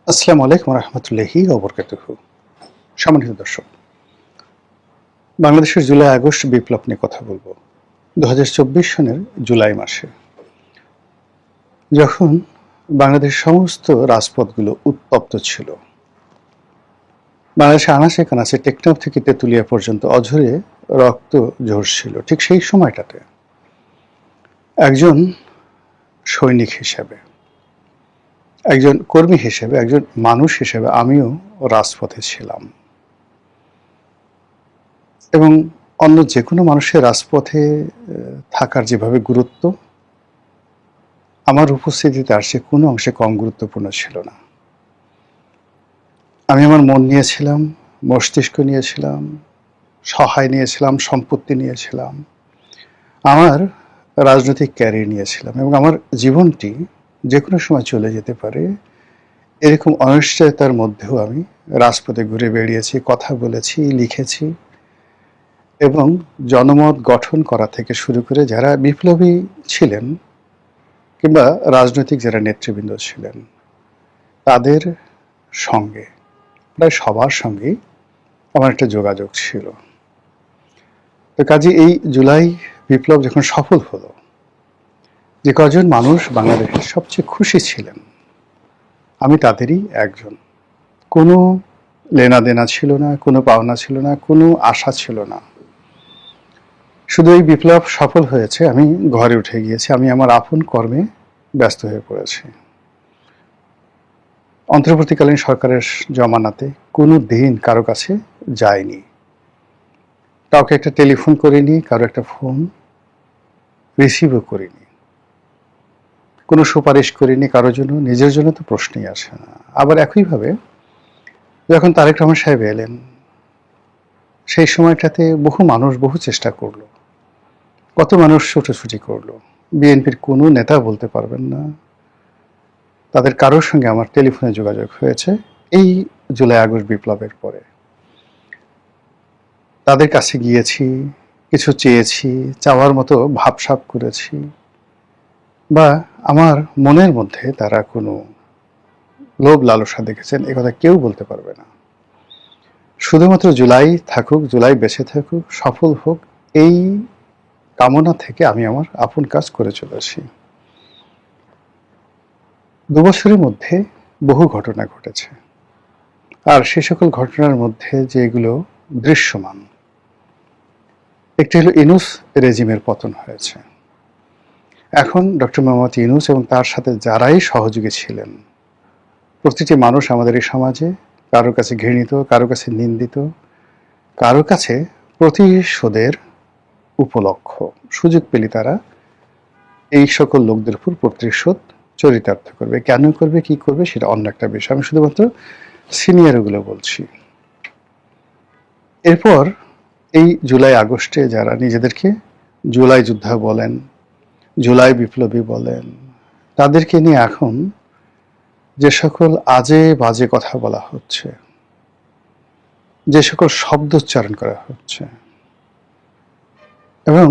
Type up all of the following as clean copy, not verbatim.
আসসালামু আলাইকুম রহমতুল্লাহি ওবরকাতুহু। সম্মানিত দর্শক, বাংলাদেশের জুলাই আগস্ট বিপ্লব নিয়ে কথা বলবো। 2024 সনের জুলাই মাসে যখন বাংলাদেশের সমস্ত রাজপথগুলো উত্তপ্ত ছিল, বাংলাদেশে আনাচে কানাচে টেকনাফ থেকে তেঁতুলিয়া পর্যন্ত অঝরে রক্ত ঝরছিল, ঠিক সেই সময়টাতে একজন সৈনিক হিসেবে, একজন কর্মী হিসেবে, একজন মানুষ হিসেবে আমিও রাজপথে ছিলাম এবং অন্য যে কোনো মানুষের রাজপথে থাকার যেভাবে গুরুত্ব, আমার উপস্থিতিতে আর সে কোনো অংশে কম গুরুত্বপূর্ণ ছিল না। আমি আমার মন নিয়েছিলাম, মস্তিষ্ক নিয়েছিলাম, সহায় নিয়েছিলাম, সম্পত্তি নিয়েছিলাম, আমার রাজনৈতিক ক্যারিয়ার নিয়েছিলাম এবং আমার জীবনটি যে কোনো সময় চলে যেতে পারে এরকম অনিশ্চয়তার মধ্যেও আমি রাজপথে ঘুরে বেরিয়েছি, কথা বলেছি, লিখেছি এবং জনমত গঠন করা থেকে শুরু করে যারা বিপ্লবী ছিলেন কিংবা রাজনৈতিক যারা নেতৃবৃন্দ ছিলেন তাদের সঙ্গে, প্রায় সবার সঙ্গেই আমার একটা যোগাযোগ ছিল। তো কাজে এই জুলাই বিপ্লব যখন সফল হলো, যে কজন মানুষ বাংলাদেশের সবচেয়ে খুশি ছিলেন আমি তাদেরই একজন। কোনো লেনাদেনা ছিল না, কোনো পাওনা ছিল না, কোনো আশা ছিল না। শুধু এই বিপ্লব সফল হয়েছে, আমি ঘরে উঠে গিয়েছি, আমি আমার আপন কর্মে ব্যস্ত হয়ে পড়েছি। অন্তর্বর্তীকালীন সরকারের জমানাতে কোনো দিন কারো কাছে যায়নি, কাউকে একটা টেলিফোন করিনি, কারো একটা ফোন রিসিভও করিনি, কোনো সুপারিশ করিনি কারোর জন্য, নিজের জন্য তো প্রশ্নই আসে না। আবার একইভাবে যখন তারেক রহমান সাহেব এলেন, সেই সময়টাতে বহু মানুষ বহু চেষ্টা করলো, কত মানুষ ছুটোছুটি করলো। বিএনপির কোনো নেতা বলতে পারবেন না তাদের কারোর সঙ্গে আমার টেলিফোনে যোগাযোগ হয়েছে এই জুলাই আগস্ট বিপ্লবের পরে। তাদের কাছে গিয়েছি, কিছু চেয়েছি, চাওয়ার মতো ভাবসাব করেছি, বা আমার মনের মধ্যে তারা কোনো লোভ লালসা দেখেছেন এ কথা কেউ বলতে পারবে না। শুধুমাত্র জুলাই থাকুক, জুলাই বেঁচে থাকুক, সফল হোক, এই কামনা থেকে আমি আমার আপন কাজ করে চলেছি। 2 বছরের মধ্যে বহু ঘটনা ঘটেছে, আর সে সকল ঘটনার মধ্যে যেগুলো দৃশ্যমান, একটি হলো ইউনূস রেজিমের পতন হয়েছে। এখন ডক্টর মোহাম্মদ ইউনূস এবং তার সাথে যারাই সহযোগী ছিলেন, প্রতিটি মানুষ আমাদের এই সমাজে কারো কাছে ঘৃণিত, কারো কাছে নিন্দিত, কারো কাছে প্রতিশোধের উপলক্ষ। সুযোগ পেলে তারা এই সকল লোকদের উপর প্রতিশোধ চরিতার্থ করবে। কেন করবে, কি করবে সেটা অন্য একটা বিষয়, আমি শুধুমাত্র সিনিয়রগুলো বলছি। এরপর এই জুলাই আগস্টে যারা নিজেদেরকে জুলাই যোদ্ধা বলেন, জুলাই বিপ্লবী বলেন, তাদেরকে নিয়ে এখন যে সকল আজে বাজে কথা বলা হচ্ছে, যে সকল শব্দ উচ্চারণ করা হচ্ছে এবং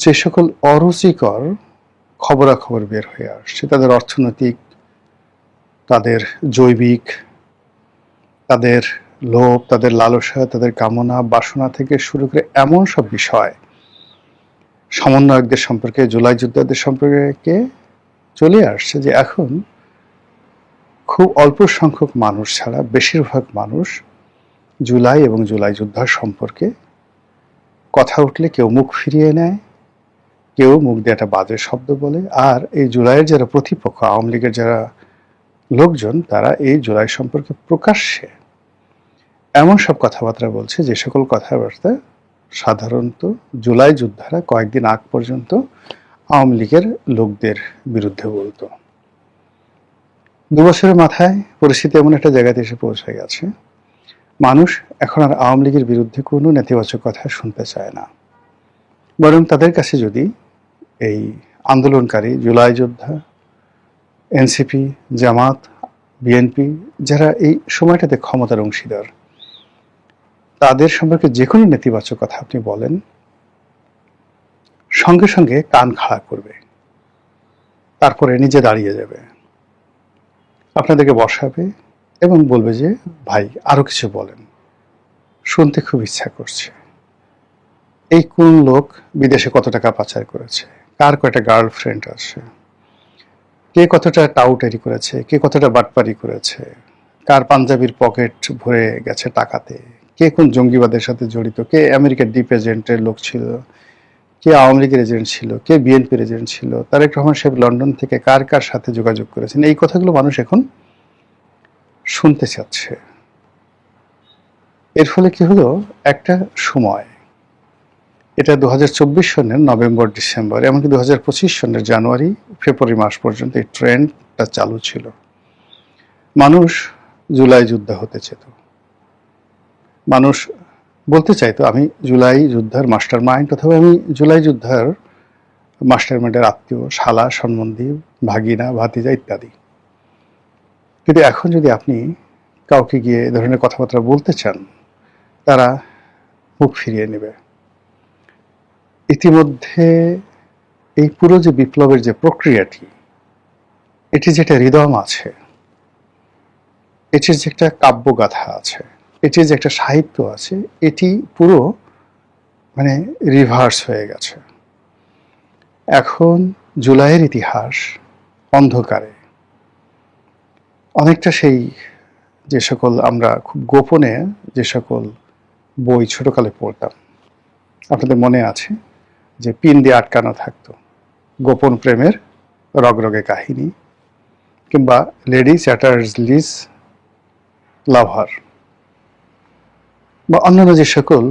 যে সকল অরুচিকর খবরাখবর বের হয়ে আসছে, তাদের অর্থনৈতিক, তাদের জৈবিক, তাদের লোভ, তাদের লালসা, তাদের কামনা বাসনা থেকে শুরু করে এমন সব বিষয় সমন্বয়কদের সম্পর্কে, জুলাই যোদ্ধাদের সম্পর্কে চলে আসছে যে এখন খুব অল্প সংখ্যক মানুষ ছাড়া বেশিরভাগ মানুষ জুলাই এবং জুলাই যোদ্ধার সম্পর্কে কথা উঠলে কেউ মুখ ফিরিয়ে নেয়, কেউ মুখ দিয়ে একটা বাজে শব্দ বলে। আর এই জুলাইয়ের যারা প্রতিপক্ষ, আওয়ামী লীগের যারা লোকজন, তারা এই জুলাই সম্পর্কে প্রকাশ্যে এমন সব কথাবার্তা বলছে যে সকল কথাবার্তা সাধারণত জুলাই যোদ্ধারা কয়েকদিন আগ পর্যন্ত আওয়ামী লীগের লোকদের বিরুদ্ধে বলতো। 2 বছরের মাথায় পরিস্থিতি এমন একটা জায়গাতে এসে পৌঁছে গেছে, মানুষ এখন আর আওয়ামী লীগের বিরুদ্ধে কোনো নেতিবাচক কথা শুনতে চায় না। বরং তাদের কাছে যদি এই আন্দোলনকারী জুলাই যোদ্ধা, এনসিপি, জামাত, বিএনপি যারা এই সময়টাতে ক্ষমতার অংশীদার, তাদের সম্পর্কে যে কোনো নেতিবাচক কথা আপনি বলেন, সঙ্গে সঙ্গে কান খাড়া করবে, তারপরে নিজে দাঁড়িয়ে যাবে, আপনাদেরকে বসাবে এবং বলবে যে ভাই আরো কিছু বলেন, শুনতে খুব ইচ্ছা করছে। এই কোন লোক বিদেশে কত টাকা পাচার করেছে, কার কয়টা গার্লফ্রেন্ড আছে, কে কতটা টাউটারি করেছে, কে কতটা বাটপারি করেছে, কার পাঞ্জাবির পকেট ভরে গেছে টাকাতে, কে কোন জঙ্গিবাদের সাথে জড়িত, কে আমেরিকার ডিপ এজেন্টের লোক ছিল, কে আওয়ামী লীগের এজেন্ট ছিল, কে বিএনপির এজেন্ট ছিল, তারেক রহমান সাহেব লন্ডন থেকে কার কার সাথে যোগাযোগ করেছেন, এই কথাগুলো মানুষ এখন শুনতে চাচ্ছে। এর ফলে কি হলো, একটা সময়, এটা 2024 সনের নভেম্বর ডিসেম্বর, এমনকি 2025 সনের জানুয়ারি ফেব্রুয়ারি মাস পর্যন্ত এই ট্রেন্ডটা চালু ছিল। মানুষ জুলাই যুদ্ধ হতে চেত, মানুষ বলতে চাইতো আমি জুলাই যুদ্ধের মাস্টার মাইন্ড, অথবা আমি জুলাই যুদ্ধের মাস্টার মাইন্ডের আত্মীয়, শালা, সম্বন্ধী, ভাগিনা, ভাতিজা ইত্যাদি। কিন্তু এখন যদি আপনি কাউকে গিয়ে এ ধরনের কথাবার্তা বলতে চান, তারা মুখ ফিরিয়ে নেবে। ইতিমধ্যে এই পুরো যে বিপ্লবের যে প্রক্রিয়াটি, এটি যেটা হৃদয় আছে, এটির যে একটা কাব্যগাথা আছে, এটির যে একটা সাহিত্য আছে, এটি পুরো মানে রিভার্স হয়ে গেছে। এখন জুলাইয়ের ইতিহাস অন্ধকারে, অনেকটা সেই যে সকল আমরা খুব গোপনে যে সকল বই ছোটকালে পড়তাম, আপনাদের মনে আছে যে পিন দিয়ে আটকানো থাকতো গোপন প্রেমের রগরগে কাহিনী, কিংবা লেডি চ্যাটার্সলিস লাভার, বা অন্যান্য যে সকল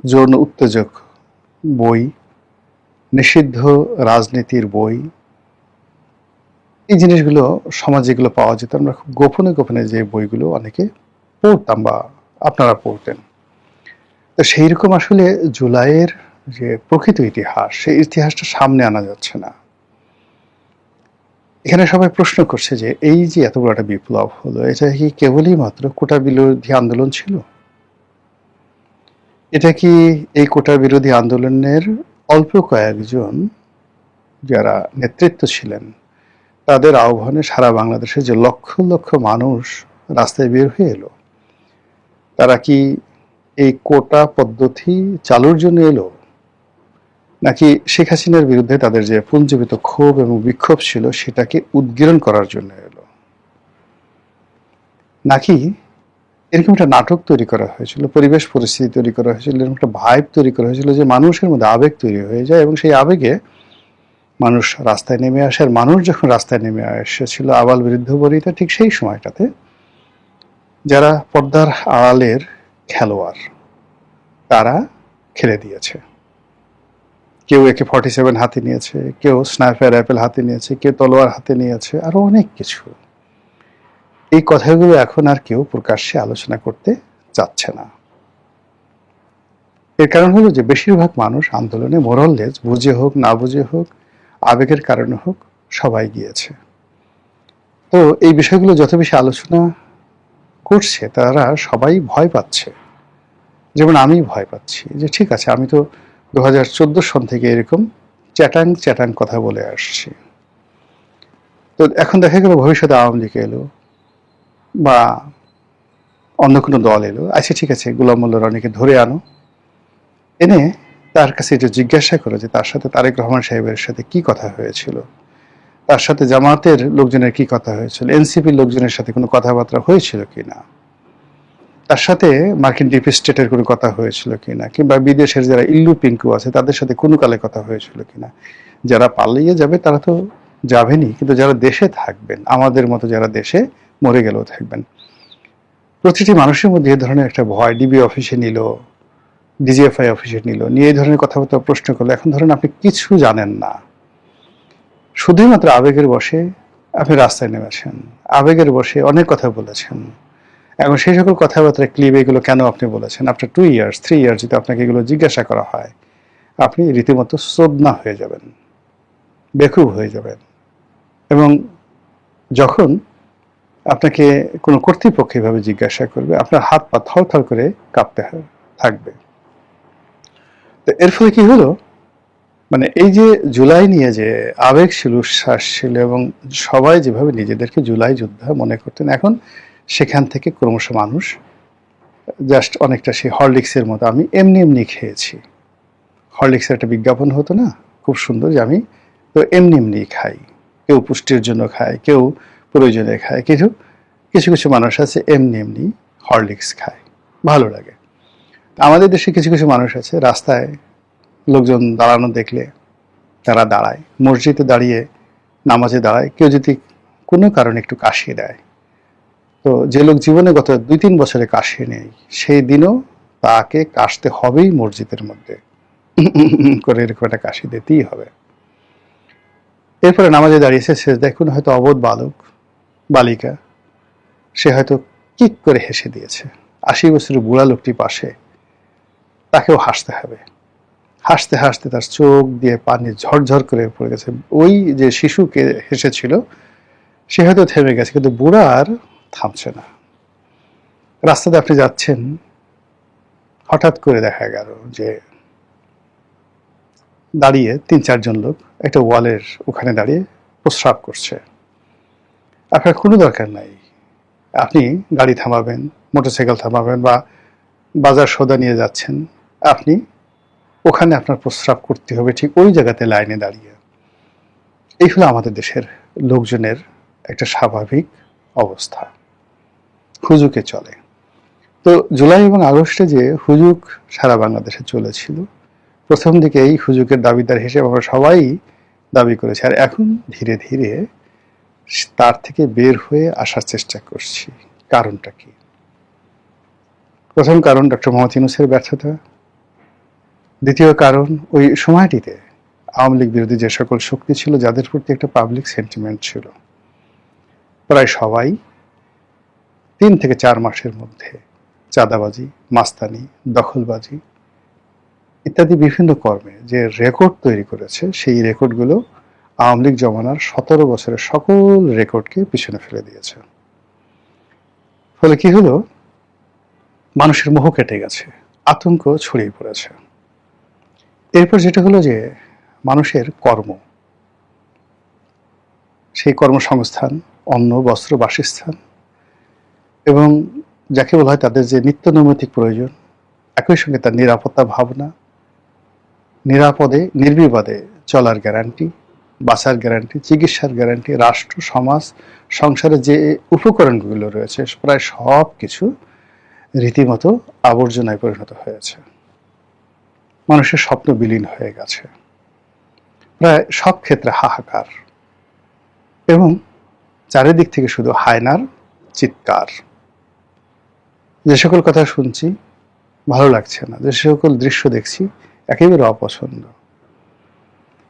যৌন উত্তেজক বই, নিষিদ্ধ রাজনীতির বই, এই জিনিসগুলো সমাজে যেগুলো পাওয়া যেত, আমরা খুব গোপনে গোপনে যে বইগুলো অনেকে পড়তাম বা আপনারা পড়তেন। তো সেই রকম আসলে জুলাইয়ের যে প্রকৃত ইতিহাস, সেই ইতিহাসটা সামনে আনা যাচ্ছে না। এখানে সবাই প্রশ্ন করছে যে এই যে এত বড় একটা বিপ্লব হলো, এটা কি কেবলই মাত্র কোটা বিরোধী আন্দোলন ছিল? এটা কি এই কোটা বিরোধী আন্দোলনের অল্প কয়েকজন যারা নেতৃত্ব ছিলেন, তাদের আহ্বানে সারা বাংলাদেশে যে লক্ষ লক্ষ মানুষ রাস্তায় বের হয়ে এলো, তারা কি এই কোটা পদ্ধতি চালুর জন্য এলো, নাকি শেখ হাসিনার বিরুদ্ধে তাদের যে পুঞ্জীবিত ক্ষোভ এবং বিক্ষোভ ছিল সেটাকে উদ্গীরণ করার জন্য এলো, নাকি এরকম একটা নাটক তৈরি করা হয়েছিল, পরিবেশ পরিস্থিতি তৈরি করা হয়েছিল, এরকম একটা ভাইব তৈরি করা হয়েছিল যে মানুষের মধ্যে আবেগ তৈরি হয়ে যায়, এবং সেই আবেগে মানুষ রাস্তায় নেমে আসে। আর মানুষ যখন রাস্তায় নেমে এসেছিল আবাল বৃদ্ধ বনিতা, ঠিক সেই সময়টাতে যারা পর্দার আড়ালের খেলোয়াড়, তারা খেলে দিয়েছে। কেউ AK-47 হাতে নিয়েছে, কেউ স্নাইপার রাইফেল হাতে নিয়েছে, কেউ তলোয়ার হাতে নিয়েছে, আরো অনেক কিছু। এই কথাগুলো এখন আর কেউ প্রকাশ্যে আলোচনা করতে চাচ্ছে না। এর কারণ হলো যে বেশিরভাগ মানুষ আন্দোলনে মোরাললেস, বুঝে হোক না বুঝে হোক, আবেগের কারণে হোক, সবাই গিয়েছে। তো এই বিষয়গুলো যত বেশি আলোচনা করছে, তারা সবাই ভয় পাচ্ছে। যেমন আমি ভয় পাচ্ছি যে ঠিক আছে, আমি তো 2014 সন থেকে এরকম চ্যাটাং চ্যাটাং কথা বলে আসছি। তো এখন দেখা গেল ভবিষ্যতে আওয়ামী লীগ এলো বা অন্য কোনো দল এলো, আচ্ছা ঠিক আছে, গোলাম মোল্লা রনিকে ধরে আনো, এনে তার কাছে এটা জিজ্ঞাসা করো যে তার সাথে তারেক রহমান সাহেবের সাথে কি কথা হয়েছিল, তার সাথে জামাতের লোকজনের কি কথা হয়েছিল, এনসিপির লোকজনের সাথে কোনো কথাবার্তা হয়েছিল কিনা, তার সাথে মার্কিন ডিপ স্টেটের কোনো কথা হয়েছিল কিনা, কিংবা বিদেশের যারা ইল্লু পিঙ্কু আছে তাদের সাথে কোনো কালে কথা হয়েছিল কিনা। যারা পালিয়ে যাবে তারা তো যাবেনই, কিন্তু যারা দেশে থাকবেন, আমাদের মতো যারা দেশে মরে গেলেও থাকবেন, প্রতিটি মানুষের মধ্যে এই ধরনের একটা ভয়, ডিবি অফিসে নিল, ডিজিএফআই অফিসে নিল, নিয়ে এই ধরনের কথাবার্তা প্রশ্ন করলো। এখন ধরেন আপনি কিছু জানেন না, শুধুমাত্র আবেগের বশে আপনি রাস্তায় নেমেছেন, আবেগের বশে অনেক কথা বলেছেন। এখন সেই সকল কথাবার্তা ক্লিপ, এগুলো কেন আপনি বলেছেন, আফটার 2 ইয়ার্স 3 ইয়ার্স যদি আপনাকে এগুলো জিজ্ঞাসা করা হয়, আপনি রীতিমতো সোদনা হয়ে যাবেন, বেকুব হয়ে যাবেন। এবং যখন আপনাকে কোনো কর্তৃপক্ষ এভাবে জিজ্ঞাসা করবে, আপনার হাত পা থরথর করে কাঁপতে থাকবে। তো এর ফলে কি হলো, মানে এই যে জুলাই নিয়ে যে আবেগ ছিল, উচ্ছ্বাস ছিল, এবং সবাই যেভাবে নিজেদেরকে জুলাই যোদ্ধা মনে করতেন, এখন সেখান থেকে ক্রমশ মানুষ জাস্ট অনেকটা সেই হরলিক্সের মতো, আমি এমনি এমনি খেয়েছি। হরলিক্সের একটা বিজ্ঞাপন হতো না, খুব সুন্দর, যে আমি তো এমনি এমনি খাই। কেউ পুষ্টির জন্য খায়, কেউ প্রয়োজনে খায়, কিছু কিছু কিছু মানুষ আছে এমনি এমনি হরলিক্স খায়, ভালো লাগে। আমাদের দেশে কিছু কিছু মানুষ আছে রাস্তায় লোকজন দাঁড়ানো দেখলে তারা দাঁড়ায়, মসজিদে দাঁড়িয়ে নামাজে দাঁড়ায়, কেউ যদি কোনো কারণে একটু কাশিয়ে দেয়, তো যে লোক জীবনে গত 2-3 বছরে কাশিয়ে নেই, সেই দিনও তাকে কাশতে হবেই মসজিদের মধ্যে করে, এরকম একটা কাশি দিতেই হবে। এরপরে নামাজে দাঁড়িয়েছে, সেজদায় কোনো হয়তো অবোধ বালক বালিকা, সে হয়তো কিক করে হেসে দিয়েছে, 80 বছরের বুড়া লোকটি পাশে, তাকেও হাসতে হবে। হাসতে হাসতে তার চোখ দিয়ে পানি ঝরঝর করে পড়ে গেছে। ওই যে শিশুকে হেসেছিল সে হয়তো থেমে গেছে, কিন্তু বুড়া আর থামছে না। রাস্তাতে আপনি যাচ্ছেন, হঠাৎ করে দেখা গেল যে দাঁড়িয়ে 3-4 জন লোক একটা ওয়ালের ওখানে দাঁড়িয়ে প্রস্রাব করছে। আপনার কোনো দরকার নাই, আপনি গাড়ি থামাবেন, মোটরসাইকেল থামাবেন, বা বাজার সওদা নিয়ে যাচ্ছেন, আপনি ওখানে আপনার প্রস্রাব করতে হবে ঠিক ওই জায়গাতে লাইনে দাঁড়িয়ে। এই হলো আমাদের দেশের লোকজনের একটা স্বাভাবিক অবস্থা, হুজুকে চলে। তো জুলাই এবং আগস্টে যে হুজুক সারা বাংলাদেশে চলেছিল, প্রথম দিকে এই হুজুকের দাবিদার হিসেবে আমরা সবাই দাবি করেছি, আর এখন ধীরে ধীরে তার থেকে বের হয়ে আসার চেষ্টা করছি। কারণটা কি? প্রথম কারণ ডক্টর মোহাম্মদ ইউনূসের ব্যর্থতা। দ্বিতীয় কারণ, ওই সময়টিতে আওয়ামী লীগ বিরোধী যে সকল শক্তি ছিল, যাদের প্রতি একটা পাবলিক সেন্টিমেন্ট ছিল, প্রায় সবাই 3 থেকে 4 মাসের মধ্যে চাঁদাবাজি, মাস্তানি, দখলবাজি ইত্যাদি বিভিন্ন কর্মে যে রেকর্ড তৈরি করেছে, সেই রেকর্ডগুলো আওয়ামী লীগ জমানার 17 বছরের সকল রেকর্ডকে পিছনে ফেলে দিয়েছে। ফলে কি হলো, মানুষের মোহ কেটে গেছে, আতঙ্ক ছড়িয়ে পড়েছে। এরপর যেটা হলো যে মানুষের কর্ম, সেই কর্মসংস্থান, অন্ন, বস্ত্র, বাসস্থান, এবং যাকে বলা হয় তাদের যে নিত্য নৈমিত্তিক প্রয়োজন, একই সঙ্গে তার নিরাপত্তা ভাবনা, নিরাপদে নির্বিবাদে চলার গ্যারান্টি, বাঁচার গ্যারান্টি, চিকিৎসার গ্যারান্টি, রাষ্ট্র, সমাজ, সংসারে যে উপকরণগুলো রয়েছে, প্রায় সব কিছু রীতিমতো আবর্জনায় পরিণত হয়েছে। মানুষের স্বপ্ন বিলীন হয়ে গেছে, প্রায় সব ক্ষেত্রে হাহাকার, এবং চারিদিক থেকে শুধু হায়নার চিৎকার। যে সকল কথা শুনছি ভালো লাগছে না, যে সকল দৃশ্য দেখছি একেবারে অপছন্দ।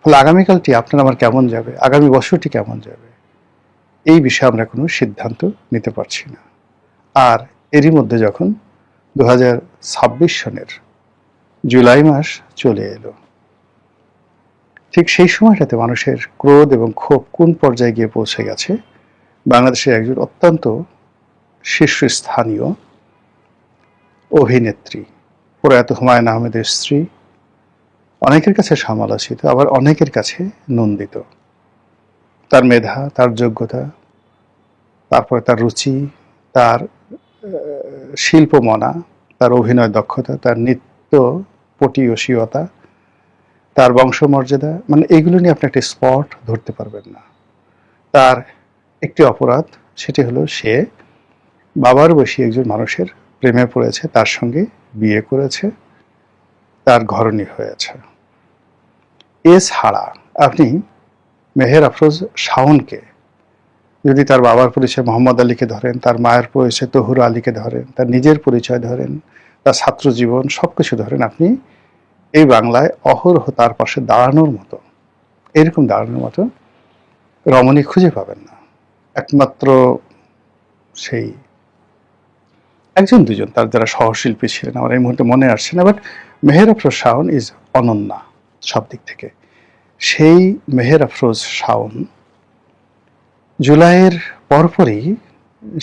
ফলে আগামীকালটি আপনার আমার কেমন যাবে, আগামী বছরটি কেমন যাবে, এই বিষয়ে আমরা কোনো সিদ্ধান্ত নিতে পারছি না। আর এরই মধ্যে যখন 2026 সনের জুলাই মাস চলে এলো, ঠিক সেই সময়টাতে মানুষের ক্রোধ এবং ক্ষোভ কোন পর্যায়ে গিয়ে পৌঁছে গেছে, বাংলাদেশের একজন অত্যন্ত শীর্ষস্থানীয় অভিনেত্রী, প্রয়াত হুমায়ুন আহমেদের স্ত্রী, অনেকের কাছে সমালোচিত, আবার অনেকের কাছে নন্দিত। তার মেধা, তার যোগ্যতা, তারপরে তার রুচি, তার শিল্পমনা, তার অভিনয় দক্ষতা, তার নৃত্য পটীয়সীয়তা, তার বংশমর্যাদা, মানে এইগুলো নিয়ে আপনি একটা স্পট ধরতে পারবেন না। তার একটি অপরাধ, সেটি হলো সে বাবার বয়সী একজন মানুষের প্রেমে পড়েছে, তার সঙ্গে বিয়ে করেছে, তার ঘরণী হয়েছে। এছাড়া আপনি মেহের আফরোজ শাওনকে যদি তার বাবার পরিচয় মোহাম্মদ আলীকে ধরেন, তার মায়ের পরিচয় তহুর আলীকে ধরেন, তার নিজের পরিচয় ধরেন, তার ছাত্র জীবন, সবকিছু ধরেন, আপনি এই বাংলায় অহরহ তার পাশে দাঁড়ানোর মতো, এরকম দাঁড়ানোর মতো রমণী খুঁজে পাবেন না। একমাত্র সেই একজন দুজন তার যারা সহশিল্পী ছিলেন, আমার এই মুহূর্তে মনে আসছে না, বাট মেহের আফরোজ শাওন ইজ অনন্যা সব দিক থেকে। সেই মেহের আফরোজ শাওন জুলাইয়ের পরপরই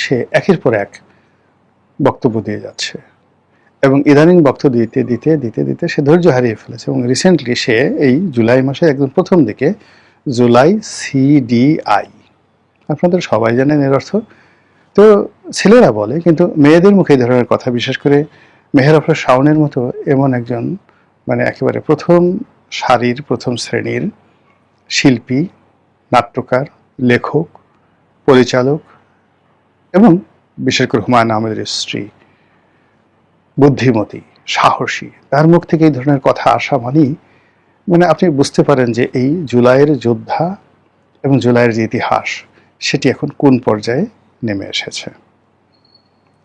সে একের পর এক বক্তব্য দিয়ে যাচ্ছে, এবং ইদানিং বক্তব্য দিতে দিতে দিতে দিতে সে ধৈর্য হারিয়ে ফেলেছে এবং রিসেন্টলি সে এই জুলাই মাসে একদম প্রথম দিকে জুলাই CDI, আপনাদের সবাই জানেন এর অর্থ। তো ছেলেরা বলে, কিন্তু মেয়েদের মুখে এই ধরনের কথা, বিশেষ করে মেহের আফরোজ শাওনের মতো এমন একজন মানে একেবারে প্রথম সারির প্রথম শ্রেণীর শিল্পী, নাট্যকার, লেখক, পরিচালক এবং বিশেষ করে হুমায়ুন আহমেদের স্ত্রী, বুদ্ধিমতী, সাহসী, তার মুখ থেকে এই ধরনের কথা আসা মানেই মানে আপনি বুঝতে পারেন যে এই জুলাইয়ের যোদ্ধা এবং জুলাইয়ের যে ইতিহাস সেটি এখন কোন পর্যায়ে নেমে এসেছে।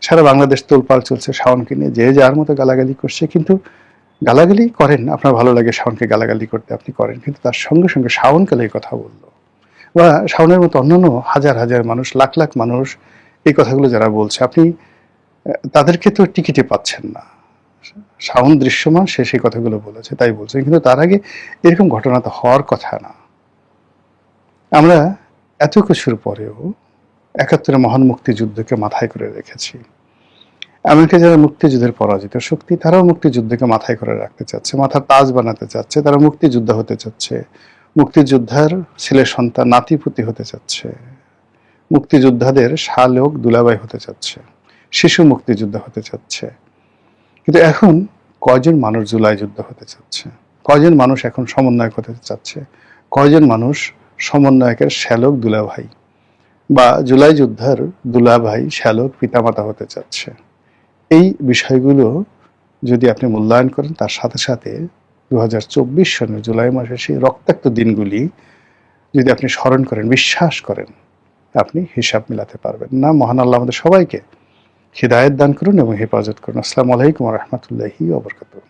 সারা বাংলাদেশ তোলপাড় চলছে শাওনকে নিয়ে, যে যার মতো গালাগালি করছে, কিন্তু গালাগালি করেন, আপনার ভালো লাগে শাওনকে গালাগালি করতে, আপনি করেন, কিন্তু তার সঙ্গে সঙ্গে শাওনকে এই কথা বললো, বা শাওনের মতো অন্যান্য হাজার হাজার মানুষ, লাখ লাখ মানুষ এই কথাগুলো যারা বলছে, আপনি তাদেরকে তো টিকিটে পাচ্ছেন না। শাওন দৃশ্যমান, সে সেই কথাগুলো বলেছে তাই বলছে, কিন্তু তার আগে এরকম ঘটনা তো হওয়ার কথা না। আমরা এত কিছুর পরেও ৭১ মহান মুক্তিযুদ্ধকে মাথায় করে রেখেছি। এমনকি যারা মুক্তিযুদ্ধের পরাজিত শক্তি, তারাও মুক্তিযুদ্ধকে মাথায় করে রাখতে চাচ্ছে, মাথার তাজ বানাতে চাচ্ছে, তারা মুক্তিযোদ্ধা হতে চাচ্ছে, মুক্তিযোদ্ধার ছেলে সন্তান নাতিপুতি হতে চাচ্ছে, মুক্তিযোদ্ধাদের শালক দুলাভাই হতে চাচ্ছে, শিশু মুক্তিযোদ্ধা হতে চাচ্ছে। কিন্তু এখন কয়জন মানুষ জুলাই যুদ্ধ হতে চাচ্ছে? কয়জন মানুষ এখন সমন্বয়ক হতে চাচ্ছে? কয়জন মানুষ সমন্বয়কের শ্যালক দুলাভাই বা জুলাই যোদ্ধার দুলাভাই শ্যালক পিতামাতা হতে চাচ্ছে? এই বিষয়গুলো যদি আপনি মূল্যায়ন করেন, তার সাথে সাথে 2024 সনের জুলাই মাসের সেই রক্তাক্ত দিনগুলি যদি আপনি স্মরণ করেন, বিশ্বাস করেন, আপনি হিসাব মিলাতে পারবেন না। মহান আল্লাহ আমাদের সবাইকে হিদায়াত দান করুন এবং হেফাজত করুন। আসসালামু আলাইকুম ওয়া রাহমাতুল্লাহি ওয়া বারাকাতুহু।